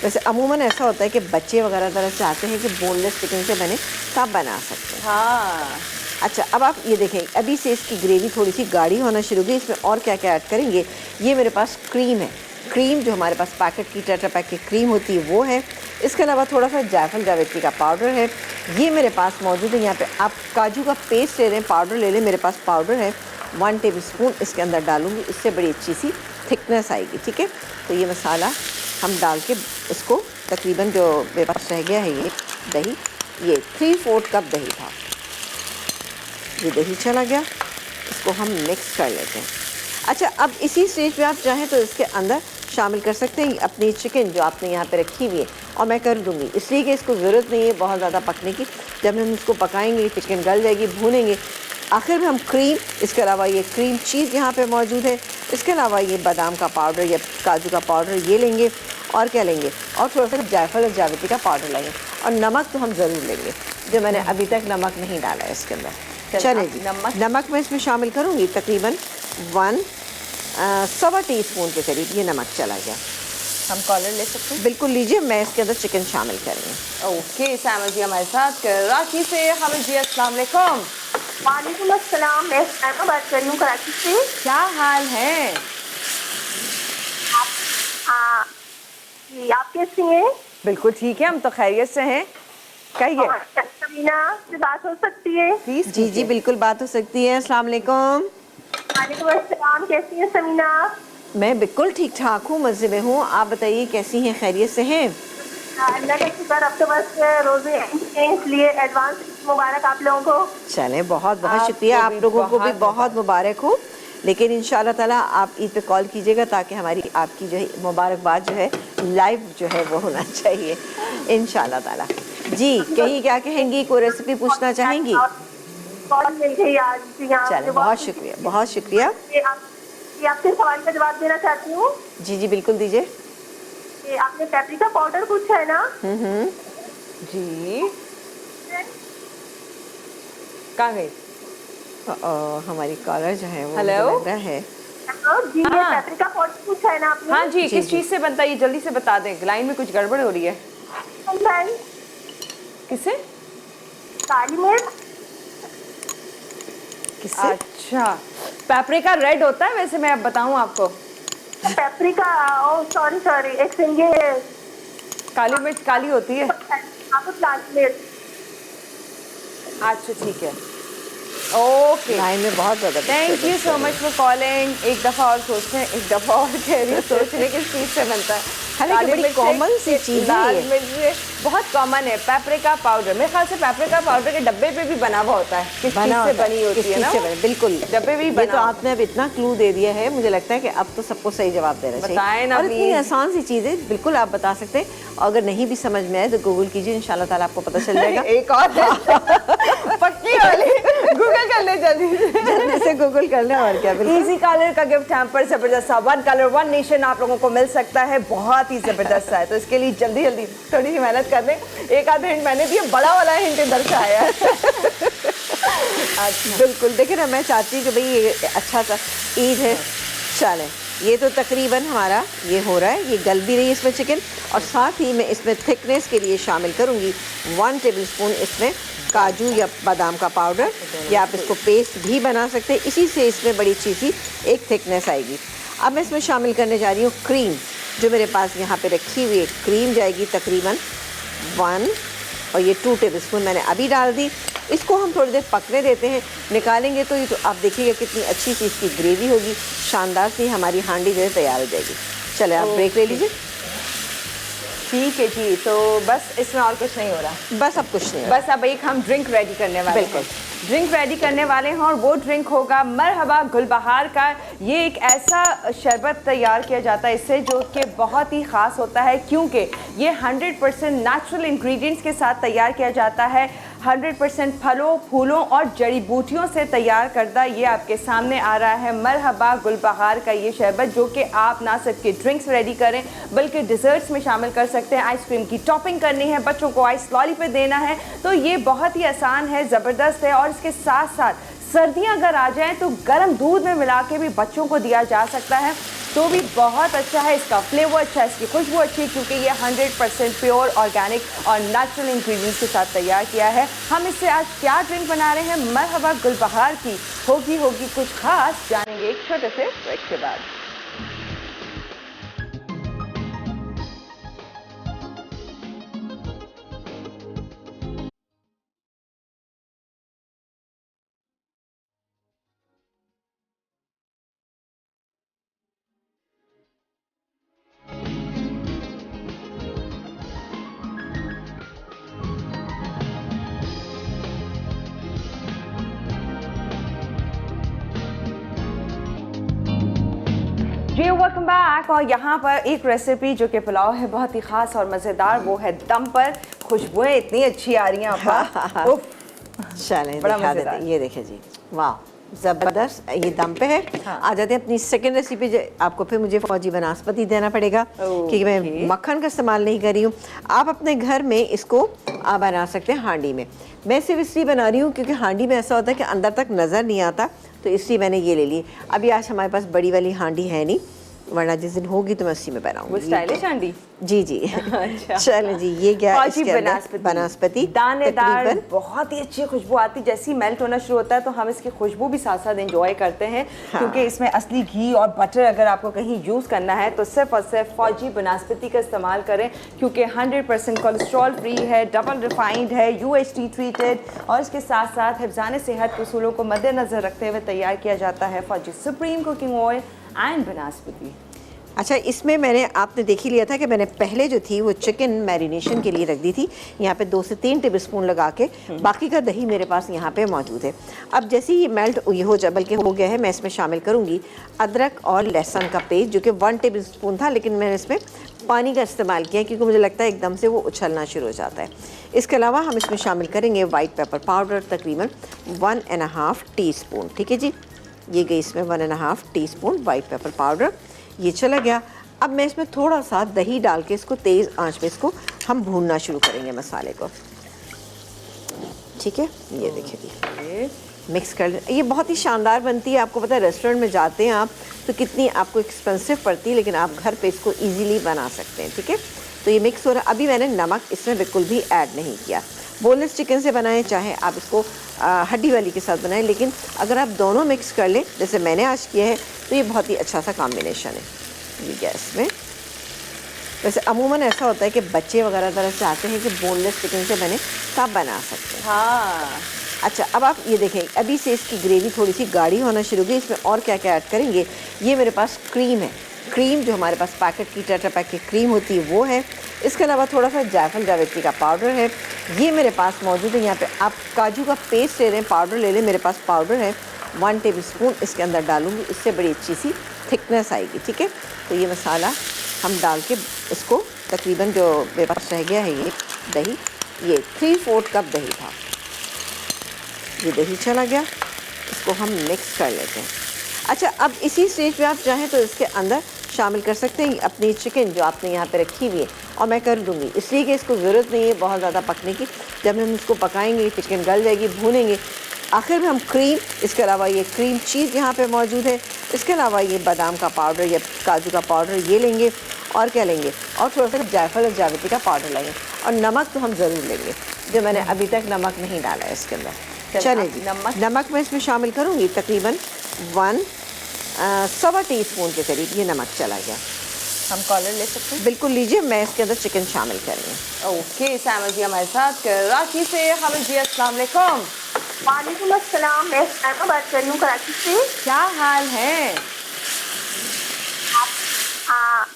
वैसे अमूमन ऐसा होता है कि बच्चे वगैरह तरह चाहते हैं कि बोनलेस चिकन से बने, तो आप बना सकते हैं। हाँ। अच्छा, अब आप ये देखें, अभी से इसकी ग्रेवी थोड़ी सी गाढ़ी होना शुरू हुई। इसमें और क्या क्या ऐड करेंगे, ये मेरे पास क्रीम है। क्रीम जो हमारे पास पैकेट की टेट्रा पैक की क्रीम होती है वो है। इसके अलावा थोड़ा सा जायफल जावित्री का पाउडर है, ये मेरे पास मौजूद है। यहाँ पे आप काजू का पेस्ट ले लें, पाउडर ले लें, मेरे पास पाउडर है। 1 टेबलस्पून इसके अंदर डालूंगी, इससे बड़ी अच्छी सी थिकनेस आएगी। ठीक है, तो ये मसाला हम डाल के इसको तकरीबन, जो मेरे पास रह गया है ये दही, ये 3/4 कप दही था, ये दही चला गया, इसको हम मिक्स कर लेते हैं। अच्छा, अब इसी स्टेज पे आप चाहें तो इसके अंदर शामिल कर सकते हैं अपनी चिकन जो आपने यहाँ पे रखी हुई है, और मैं कर दूँगी इसलिए कि इसको ज़रूरत नहीं है बहुत ज़्यादा पकने की। जब हम इसको पकाएंगे चिकन गल जाएगी, भूनेंगे, आखिर में हम क्रीम, इसके अलावा ये क्रीम चीज़ यहाँ पे मौजूद है, इसके अलावा ये बादाम का पाउडर या काजू का पाउडर ये लेंगे, और क्या लेंगे, और थोड़ा सा जायफल और जावित्री का पाउडर लेंगे, और नमक तो हम ज़रूर लेंगे, जो मैंने अभी तक नमक नहीं डाला है इसके अंदर। चले जी, नमक मैं इसमें शामिल करूँगी, तकरीबन 1.25 टीस्पून के करीब ये नमक चला गया। हम कॉलर ले सकते हैं? बिल्कुल लीजिए, मैं इसके अंदर चिकन शामिल कर रही हूँ। ओके, सामा जी हमारे साथ कराची से। हामिद जी अस्सलाम वालेकुम। वालेकुम अस्सलाम, मैं सामा बात कर रही हूँ कराची से। क्या हाल है? आप कैसी हैं? बिल्कुल ठीक है, हम तो खैरियत से हैं। कहिए। समीना से बात हो सकती है? प्लीज। जी जी बिल्कुल बात हो सकती है। अस्सलाम वालेकुम। वालेकुम अस्सलाम, कैसी हैं समीना? मैं बिल्कुल ठीक ठाक हूँ, मज़े में हूँ। आप बताइए कैसी हैं, खैरियत से हैं? अल्लाह का शुक्र, अब तो बस रोजे हैं, इसलिए एडवांस मुबारक आप लोगों को। चलें, बहुत बहुत आपको शुक्रिया, आप भी लोगों को भी बहुत बहुत मुबारक हो। लेकिन इंशाल्लाह ताला आप ईद पे कॉल कीजिएगा ताकि हमारी आपकी जो है मुबारकबाद जो है लाइव जो है वो होना चाहिए इंशाल्लाह ताला। जी, कहीं क्या कहेंगी, कोई रेसिपी पूछना चाहेंगी? कॉल मिल गई आज जी। हाँ, चलें, बहुत शुक्रिया, बहुत शुक्रिया। ये आपके सवाल का जवाब देना चाहती हूँ। जी जी बिल्कुल दीजिए। ये आपने पेपरिका पाउडर पूछा है ना? जी, कहाँ गई? हमारी कॉलर जो है वो हेलो? मुझे लग रहा है। जी, ये हाँ। पेपरिका पाउडर पूछा है ना आपने? हाँ जी, जी, किस जी। चीज़ से बनता है ये जल्दी से बता दें, लाइन में कुछ गड़बड़ हो रही है। किससे? काली मिर्च। किससे? अच्छा, पेपरिका रेड होता है वैसे, मैं अब बताऊं आपको। पेपरिका, ओ सॉरी, एक सेकंड, ये काली मिर्च काली होती है। आपको लाल मिर्च। अच्छा ठीक है, ओके, लाइन में बहुत ज़्यादा thank you so much for calling. एक दफ़ा और सोचते हैं, एक दफ़ा और कह रही हूँ, सोचने किस चीज़ से बनता है। हालांकि काली बड़ी मिर्च common है, सी चीज़ है लाल ये। मिर्च है, बहुत कॉमन है। पेपरिका पाउडर, मेरे ख्याल से पेपरिका पाउडर के डब्बे पे भी बना हुआ होता है, किस चीज़ से बनी होती है ना वो? बिल्कुल, डब्बे भी ये बना तो हुआ। आपने अब इतना क्लू दे दिया है, मुझे लगता है कि अब तो सबको सही जवाब देना चाहिए। बताएं ना और इतनी please। आसान सी चीज़ है, बिल्कुल आप बता सकते हैं। अगर नहीं भी समझ में आए तो गूगल कीजिए, इंशाल्लाह ताला आपको पता चल जाएगा। एक और पक्की वाली, गूगल कर ले जल्दी से। जल्दी से गूगल कर लें, और क्या। बिल्कुल इजी कलर का गिफ्ट हैम्पर जबरदस्त सा, 1 कलर 1 नेशन आप लोगों को मिल सकता है, बहुत ही जबरदस्त सा है। तो इसके लिए जल्दी जल्दी थोड़ी सी मेहनत कर लें। एक आधा हिंट मैंने दिया, बड़ा वाला हिंट इधर से आया है। बिल्कुल, देखिए ना, मैं चाहती हूँ कि भाई ये अच्छा सा ईद है। चलें, ये तो तकरीबन हमारा ये हो रहा है, ये गल भी रही है इसमें चिकन, और साथ ही मैं इसमें थिकनेस के लिए शामिल करूँगी 1 टेबलस्पून इसमें काजू या बादाम का पाउडर, या आप इसको पेस्ट भी बना सकते हैं। इसी से इसमें बड़ी अच्छी सी एक थिकनेस आएगी। अब मैं इसमें शामिल करने जा रही हूँ क्रीम, जो मेरे पास यहाँ पे रखी हुई है। क्रीम जाएगी तकरीबन 1, और ये 2 टेबलस्पून मैंने अभी डाल दी। इसको हम थोड़ी देर पकने देते हैं, निकालेंगे तो ये तो आप देखिएगा कितनी अच्छी सी इसकी ग्रेवी होगी, शानदार सी हमारी हांडी जो है तैयार हो जाएगी। चले, आप ब्रेक ले लीजिए। ठीक है जी, तो बस इसमें और कुछ नहीं हो रहा, बस अब कुछ नहीं होगा। बस अब एक हम ड्रिंक रेडी करने वाले हैं। बिल्कुल। ड्रिंक रेडी करने वाले हैं, और वो ड्रिंक होगा मरहबा गुलबहार का। ये एक ऐसा शरबत तैयार किया जाता है इससे, जो कि बहुत ही ख़ास होता है, क्योंकि ये 100% नेचुरल इंग्रेडिएंट्स के साथ तैयार किया जाता है। 100% फलों, फूलों और जड़ी बूटियों से तैयार करदा ये आपके सामने आ रहा है मरहबा गुलबहार का ये शरबत, जो कि आप ना सिर्फ के ड्रिंक्स रेडी करें बल्कि डिज़र्ट्स में शामिल कर सकते हैं। आइसक्रीम की टॉपिंग करनी है, बच्चों को आइस लॉलीपॉप देना है, तो ये बहुत ही आसान है, ज़बरदस्त है। और इसके साथ साथ सर्दियाँ अगर आ जाएँ तो गर्म दूध में मिला के भी बच्चों को दिया जा सकता है, तो भी बहुत अच्छा है। इसका फ्लेवर अच्छा है, इसकी खुशबू अच्छी है, क्योंकि ये 100% प्योर ऑर्गेनिक और नेचुरल इंग्रेडिएंट्स के साथ तैयार किया है। हम इससे आज क्या ड्रिंक बना रहे हैं, मरहबा गुलबहार की होगी कुछ खास, जानेंगे एक छोटे से ब्रेक के बाद। जी वेलकम बैक। और यहाँ पर एक रेसिपी जो कि पुलाव है बहुत ही ख़ास और मज़ेदार, वो है दम पर। खुशबुएं इतनी अच्छी आ रही हैं आपा। उफ, चलें बड़ा दिखा मज़ेदार। देते, ये देखिए जी, वाह ज़बरदस्त। ये दम पे है। हाँ। आ जाते हैं अपनी सेकंड रेसिपी। आपको फिर मुझे फौजी बनास्पति देना पड़ेगा क्योंकि मैं मक्खन का इस्तेमाल नहीं कर रही हूँ। आप अपने घर में इसको बना सकते हैं हांडी में। मैं सिर्फ इसलिए बना रही हूँ क्योंकि हांडी में ऐसा होता है कि अंदर तक नज़र नहीं आता, तो इसलिए मैंने ये ले ली। अभी आज हमारे पास बड़ी वाली हांडी है नहीं, वरना जिस दिन होगी तो मैं उसी में वो बनाऊंगी। स्टाइलिश हांडी। जी जी। अच्छा। चलें जी, ये क्या फौजी इसके अंदर बनास्पति। बनास्पति दानेदार, तकरीबन बहुत ही अच्छी खुशबू आती। जैसे ही मेल्ट होना शुरू होता है तो हम इसकी खुशबू भी साथ साथ एंजॉय करते हैं। हाँ। क्योंकि इसमें असली घी और बटर अगर आपको कहीं यूज़ करना है तो सिर्फ और सिर्फ फौजी बनास्पति का इस्तेमाल करें, क्योंकि 100% कोलेस्ट्रॉल फ्री है, डबल रिफाइंड है, UHT ट्रीटेड, और इसके साथ साथ हिफ्ज़ान सेहत के उसूलों को मद्देनज़र रखते हुए तैयार किया जाता है फौजी सुप्रीम कुकिंग ऑयल एंड बनास्पति। अच्छा, इसमें मैंने आपने देख ही लिया था कि मैंने पहले जो थी वो चिकन मैरिनेशन के लिए रख दी थी। यहाँ पे 2 से 3 टेबलस्पून लगा के, बाकी का दही मेरे पास यहाँ पे मौजूद है। अब जैसे ही ये मेल्ट ये हो जाए, बल्कि हो गया है, मैं इसमें शामिल करूँगी अदरक और लहसुन का पेस्ट, जो कि 1 टेबलस्पून था, लेकिन मैंने इसमें पानी का इस्तेमाल किया क्योंकि मुझे लगता है एकदम से वो उछलना शुरू हो जाता है। इसके अलावा हम इसमें शामिल करेंगे वाइट पेपर पाउडर, तकरीबन 1.5 टीस्पून। ठीक है जी, ये गई इसमें 1.5 टीस्पून वाइट पेपर पाउडर, ये चला गया। अब मैं इसमें थोड़ा सा दही डाल के इसको तेज़ आंच पे इसको हम भूनना शुरू करेंगे मसाले को। ठीक है, ये देखिए जी, मिक्स कर लें। ये बहुत ही शानदार बनती है। आपको पता है रेस्टोरेंट में जाते हैं आप तो कितनी आपको एक्सपेंसिव पड़ती है, लेकिन आप घर पे इसको इजीली बना सकते हैं। ठीक है, तो ये मिक्स हो रहा है। अभी मैंने नमक इसमें बिल्कुल भी ऐड नहीं किया। बोनलेस चिकन से बनाएं, चाहे आप इसको हड्डी वाली के साथ बनाएं, लेकिन अगर आप दोनों मिक्स कर लें जैसे मैंने आज किया है तो ये बहुत ही अच्छा सा कॉम्बिनेशन है। ये गैस में वैसे अमूमन ऐसा होता है कि बच्चे वगैरह तरह से आते हैं कि बोनलेस चिकन से बने, तब बना सकते हैं। हाँ। अच्छा, अब आप ये देखें, अभी से इसकी ग्रेवी थोड़ी सी गाढ़ी होना शुरू हो गई। इसमें और क्या क्या ऐड करेंगे, ये मेरे पास क्रीम है। क्रीम जो हमारे पास पैकेट की टेट्रा पैक की क्रीम होती है वो है। इसके अलावा थोड़ा सा जायफल जावित्री का पाउडर है, ये मेरे पास मौजूद है। यहाँ पे आप काजू का पेस्ट ले लें, पाउडर ले लें, मेरे पास पाउडर है। 1 टेबलस्पून इसके अंदर डालूंगी, इससे बड़ी अच्छी सी थिकनेस आएगी। ठीक है, तो ये मसाला हम डाल के इसको तकरीबन, जो मेरे पास रह गया है ये दही, ये 3/4 कप दही था, ये दही चला गया, इसको हम मिक्स कर लेते हैं। अच्छा, अब इसी स्टेज पे आप चाहें तो इसके अंदर शामिल कर सकते हैं अपनी चिकन जो आपने यहाँ पे रखी हुई है, और मैं कर दूँगी इसलिए कि इसको ज़रूरत नहीं है बहुत ज़्यादा पकने की। जब हम इसको पकाएंगे चिकन गल जाएगी, भूनेंगे, आखिर में हम क्रीम, इसके अलावा ये क्रीम चीज़ यहाँ पे मौजूद है, इसके अलावा ये बादाम का पाउडर या काजू का पाउडर ये लेंगे, और क्या लेंगे, और थोड़ा सा जायफल और जावित्री का पाउडर लेंगे, और नमक तो हम ज़रूर लेंगे, जो मैंने अभी तक नमक नहीं डाला है इसके अंदर। चले जी, नमक मैं इसमें शामिल करूँगी, तकरीबन 1.25 टीस्पून के करीब ये नमक चला गया। हम कॉलर ले सकते हैं? बिल्कुल लीजिए, मैं इसके अंदर चिकन शामिल कर रही हूँ। ओके, सामा जी हमारे साथ कराची से। हमें जी अस्सलाम वालेकुम। वालेकुम अस्सलाम, मैं सामा बात कर रही हूँ कराची से। क्या हाल है? हाँ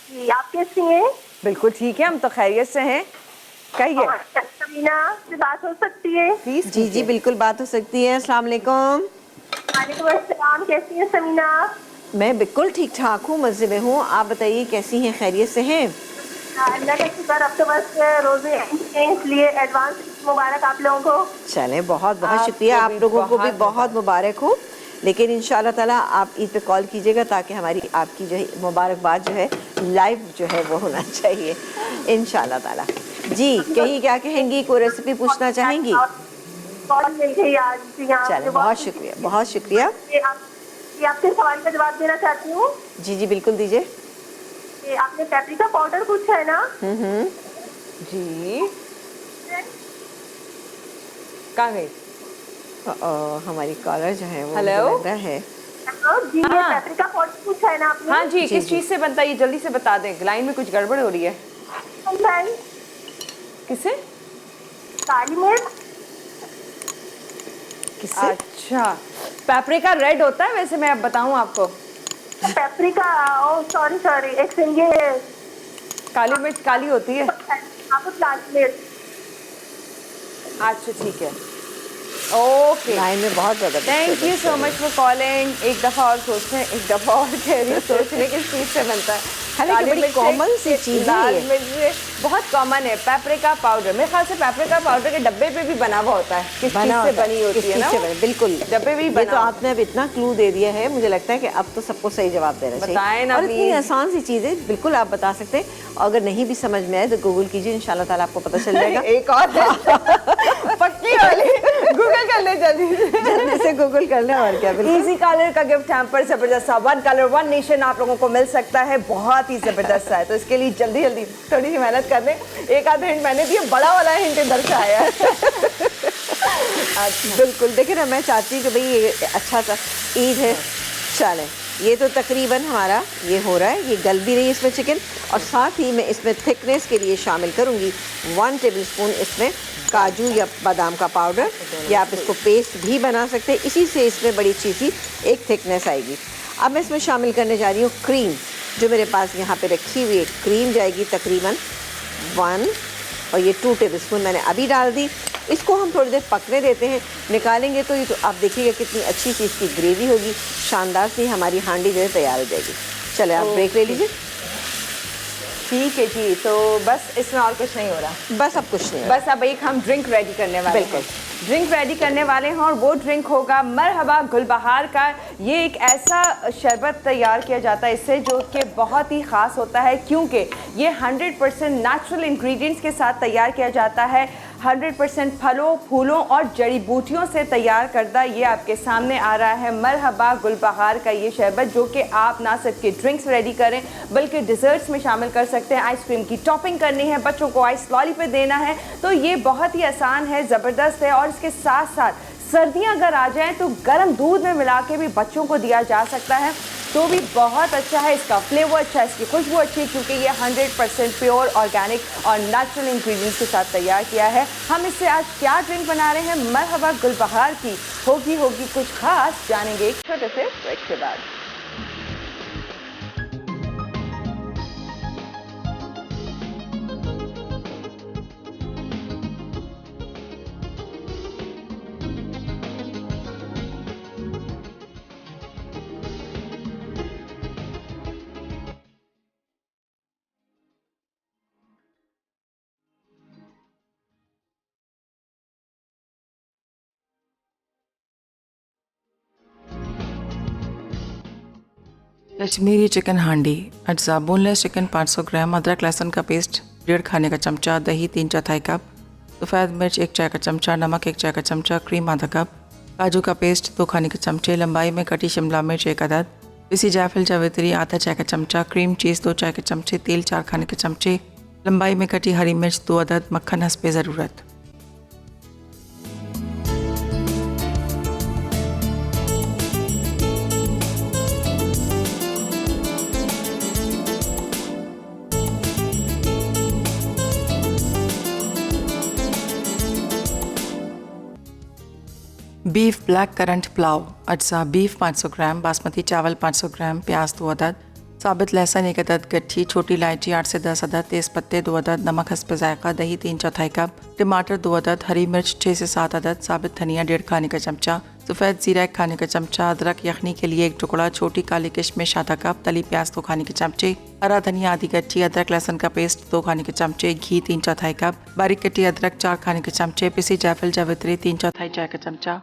जी, आप कैसी हैं? बिल्कुल ठीक है, हम तो खैरियत से हैं। कहिए। और समीना से बात हो सकती है? प्लीज। जी जी बिल्कुल बात हो सकती है। अस्सलाम वालेकुम। वालेकुम अस्सलाम, कैसी हैं समीना? मैं बिल्कुल ठीक ठाक हूँ, मज़े में हूँ। आप बताइए कैसी हैं, खैरियत से हैं? अल्लाह का शुक्र, अब तो बस रोजे हैं, इसलिए एडवांस मुबारक आप लोगों को। चलें, बहुत बहुत आपको शुक्रिया। आप भी लोगों को भी बहुत बहुत मुबारक हो। लेकिन इंशाल्लाह ताला आप ईद पे कॉल कीजिएगा ताकि हमारी आपकी जो है मुबारकबाद जो है लाइव जो है वो होना चाहिए इंशाल्लाह ताला। जी, कहीं क्या कहेंगी, कोई रेसिपी पूछना चाहेंगी? कॉल मिल गई आज जी। हाँ, चलें, बहुत शुक्रिया, बहुत शुक्रिया। ये आपके सवाल का जवाब देना चाहती हूँ। जी जी बिल्कुल दीजिए। ये आपने पेपरिका पाउडर पूछा है ना? जी, कहाँ गई? हमारी कॉलर जो है वो हेलो? मुझे लग रहा है। जी, ये हाँ। पेपरिका पाउडर पूछा है ना आपने? हाँ जी, जी, किस जी। चीज़ से बनता है ये जल्दी से बता दें, लाइन में कुछ गड़बड़ हो रही है। किससे? काली मिर्च। किससे? अच्छा, पेपरिका रेड होता है वैसे, मैं अब बताऊं आपको। पेपरिका, ओ सॉरी, एक सेकंड, ये काली मिर्च काली होती है। आपको लाल मिर्च। अच्छा ठीक है, ओके, लाइन में बहुत ज़्यादा thank you so much for calling. एक दफ़ा और सोचते हैं, एक दफ़ा और कह रही हूँ, सोचने किस चीज़ से बनता है? हालांकि बड़ी कॉमन सी चीज़ है लाल ये। मिर्च से बहुत कॉमन है। पेपरिका पाउडर, मेरे ख्याल से पेपरिका पाउडर के डब्बे पे भी बना हुआ होता है, किस चीज़ से बनी होती है ना? बिल्कुल, डब्बे भी ये बना। तो आपने अब इतना क्लू दे दिया है, मुझे लगता है कि अब तो सबको सही जवाब देना चाहिए। बताएं ना और इतनी please। आसान सी चीज़ है, बिल्कुल आप बता सकते हैं। अगर नहीं भी समझ में आए तो गूगल कीजिए, इंशाल्लाह ताला आपको पता चल जाएगा। एक और पक्की वाली, गूगल कर ले जल्दी जल्दी से गूगल कर लें, और क्या। बिल्कुल इजी कलर का गिफ्ट हैम्पर जबरदस्त सा, वन कलर वन नेशन आप लोगों को मिल सकता है, बहुत ही जबरदस्त सा है। तो इसके लिए जल्दी जल्दी थोड़ी सी मेहनत कर लें। एक आधा हिंट मैंने दिया, बड़ा वाला हिंट इधर से आया है। बिल्कुल, देखिए ना, मैं चाहती हूँ कि भाई ये अच्छा सा ईद है। चलें, ये तो तकरीबन हमारा ये हो रहा है, ये गल भी रही है इसमें चिकन। और साथ ही मैं इसमें थिकनेस के लिए शामिल करूँगी 1 टेबलस्पून इसमें काजू या बादाम का पाउडर, या आप इसको पेस्ट भी बना सकते हैं। इसी से इसमें बड़ी अच्छी सी एक थिकनेस आएगी। अब मैं इसमें शामिल करने जा रही हूँ क्रीम, जो मेरे पास यहाँ पे रखी हुई है। क्रीम जाएगी तकरीबन 1, और ये 2 टेबलस्पून मैंने अभी डाल दी। इसको हम थोड़ी देर पकने देते हैं। निकालेंगे तो ये तो आप देखिएगा कितनी अच्छी सी इसकी ग्रेवी होगी, शानदार सी हमारी हांडी जो है तैयार हो जाएगी। चले, आप ब्रेक ले लीजिए। ठीक है जी, तो बस इसमें और कुछ नहीं हो रहा, बस अब कुछ नहीं, बस अब एक हम ड्रिंक रेडी करने वाले हैं। बिल्कुल। ड्रिंक रेडी करने वाले हैं और वो ड्रिंक होगा मरहबा गुलबहार का। ये एक ऐसा शरबत तैयार किया जाता है इससे, जो कि बहुत ही ख़ास होता है, क्योंकि ये 100% नेचुरल इंग्रेडिएंट्स के साथ तैयार किया जाता है। 100% फलों, फूलों और जड़ी बूटियों से तैयार करदा ये आपके सामने आ रहा है मरहबा गुलबहार का ये शरबत, जो कि आप ना सिर्फ के ड्रिंक्स रेडी करें बल्कि डिज़र्ट्स में शामिल कर सकते हैं। आइसक्रीम की टॉपिंग करनी है, बच्चों को आइस लॉलीपॉप देना है, तो ये बहुत ही आसान है, ज़बरदस्त है। और इसके साथ साथ सर्दियाँ अगर आ जाएँ तो गर्म दूध में मिला के भी बच्चों को दिया जा सकता है, तो भी बहुत अच्छा है। इसका फ्लेवर अच्छा है, इसकी खुशबू अच्छी है, क्योंकि ये 100% प्योर ऑर्गेनिक और नेचुरल इंग्रेडिएंट्स के साथ तैयार किया है। हम इससे आज क्या ड्रिंक बना रहे हैं मरहबा गुलबहार की, होगी कुछ खास, जानेंगे एक छोटे से ब्रेक के बाद। कश्मीरी चिकन हांडी। अज्जा: बोनलेस चिकन 500 ग्राम, अदरक लहसुन का पेस्ट 1.5 खाने का चमचा, दही 3/4 कप, सफ़ेद मिर्च 1 चाय का चमचा, नमक 1 चाय का चमचा, क्रीम आधा कप, काजू का पेस्ट 2 खाने के चमचे, लंबाई में कटी शिमला मिर्च 1 अदद, पिसी जायफल जावित्री आधा चाय का चमचा, क्रीम चीज़ 2 चाय के चमचे, तेल 4 खाने के चमचे, लंबाई में कटी हरी मिर्च 2 अदद, मक्खन हस्बे ज़रूरत। Beef black currant pulao. अज्जा: बीफ 500 ग्राम, बासमती चावल 500 ग्राम, प्याज 2 अदद, साबित लहसुन 1 अदद, गट्ठी, छोटी इलायची 8 से 10 अदद, तेज़ पत्ते 2 अदद, नमक हस्बे जायका, दही 3/4 कप, टमाटर 2 अदद, हरी मिर्च 6 से 7 अदद, साबित धनिया 1.5 खाने का चमचा, सफ़ेद ज़ीरा 1 खाने का चमचा, अदरक यखनी के लिए 1 टुकड़ा, छोटी काली किशमिश आधा कप, तली प्याज 2 खाने के चमचे, हरा धनिया आधी गट्ठी, अदरक लहसुन का पेस्ट 2 खाने के चमचे, घी 3/4 कप, बारीक कटी अदरक 4 खाने के चमचे, पिसी जायफल जावित्री 3/4 चाय का चमचा।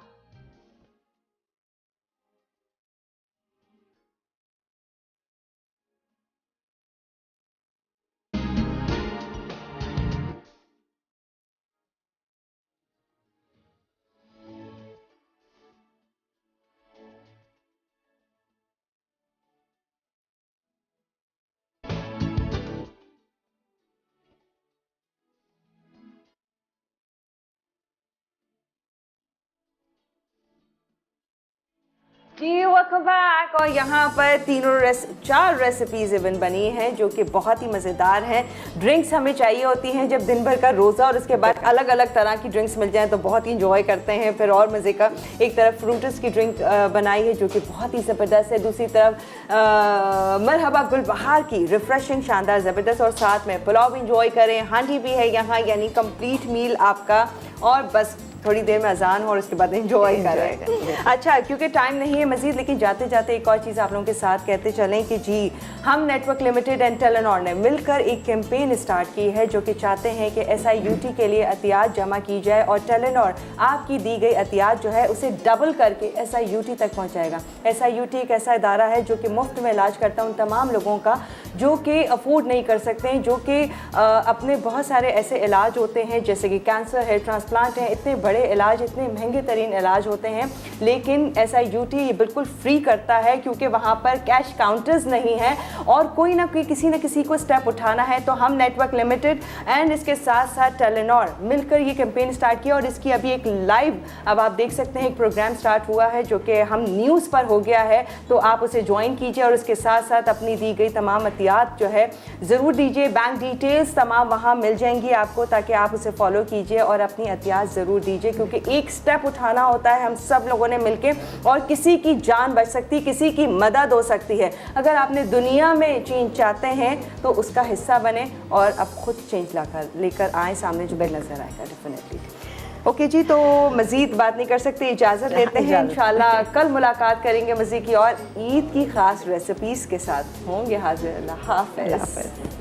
जी वेलकम बैक। और यहाँ पर 4 रेसिपीज इवन बनी हैं जो कि बहुत ही मज़ेदार हैं। ड्रिंक्स हमें चाहिए होती हैं जब दिन भर का रोज़ा और उसके बाद अलग अलग तरह की ड्रिंक्स मिल जाएं तो बहुत ही इंजॉय करते हैं, फिर और मज़े का। एक तरफ फ्रूटस की ड्रिंक बनाई है जो कि बहुत ही ज़बरदस्त है, दूसरी तरफ मरहबा गुलबहार की रिफ्रेशिंग, शानदार, ज़बरदस्त, और साथ में पुलाव इंजॉय करें, हांडी भी है यहाँ, यानी कंप्लीट मील आपका। और बस थोड़ी देर में अजान हो और उसके बाद एंजॉय करें। अच्छा, क्योंकि टाइम नहीं है मजीद, लेकिन जाते जाते एक और चीज़ आप लोगों के साथ कहते चलें कि जी हम नेटवर्क लिमिटेड एंड टेलेनॉर ने मिलकर एक कैंपेन स्टार्ट की है जो कि चाहते हैं कि SIUT के लिए एहतियात जमा की जाए और टेलेनॉर आपकी दी गई एहतियात जो है उसे डबल करके SIUT तक पहुँचाएगा। SIUT एक ऐसा इदारा है जो कि मुफ्त में इलाज करता है उन तमाम लोगों का जो कि अफोर्ड नहीं कर सकते हैं, जो कि अपने बहुत सारे ऐसे इलाज होते हैं जैसे कि कैंसर है, ट्रांसप्लांट है, इतने बड़े इलाज, इतने महंगे तरीन इलाज होते हैं, लेकिन SIUT ये बिल्कुल फ्री करता है क्योंकि वहाँ पर कैश काउंटर्स नहीं है और कोई ना कोई किसी न किसी को स्टेप उठाना है। तो हम नेटवर्क लिमिटेड एंड इसके साथ साथ टेलेनॉर मिलकर ये कैंपेन स्टार्ट किया और इसकी अभी एक लाइव, अब आप देख सकते हैं, एक प्रोग्राम स्टार्ट हुआ है जो कि हम न्यूज़ पर हो गया है, तो आप उसे ज्वाइन कीजिए और उसके साथ साथ अपनी दी गई तमाम एहतियात जो है ज़रूर दीजिए। बैंक डिटेल्स तमाम वहाँ मिल जाएंगी आपको ताकि आप उसे फॉलो कीजिए और अपनी एहतियात ज़रूर दीजिए, क्योंकि एक स्टेप उठाना होता है हम सब लोगों ने मिलके और किसी की जान बच सकती, किसी की मदद हो सकती है। अगर आपने दुनिया में चेंज चाहते हैं तो उसका हिस्सा बने और अब खुद चेंज लेकर आए सामने जो बेल नज़र आएगा डेफिनेटली। ओके जी, तो मज़ीद बात नहीं कर सकते, इजाज़त लेते हैं। इंशाल्लाह कल मुलाकात करेंगे मज़ीद की और ईद की ख़ास रेसिपीज़ के साथ होंगे हाजिर। अल्लाह हाफ़िज़।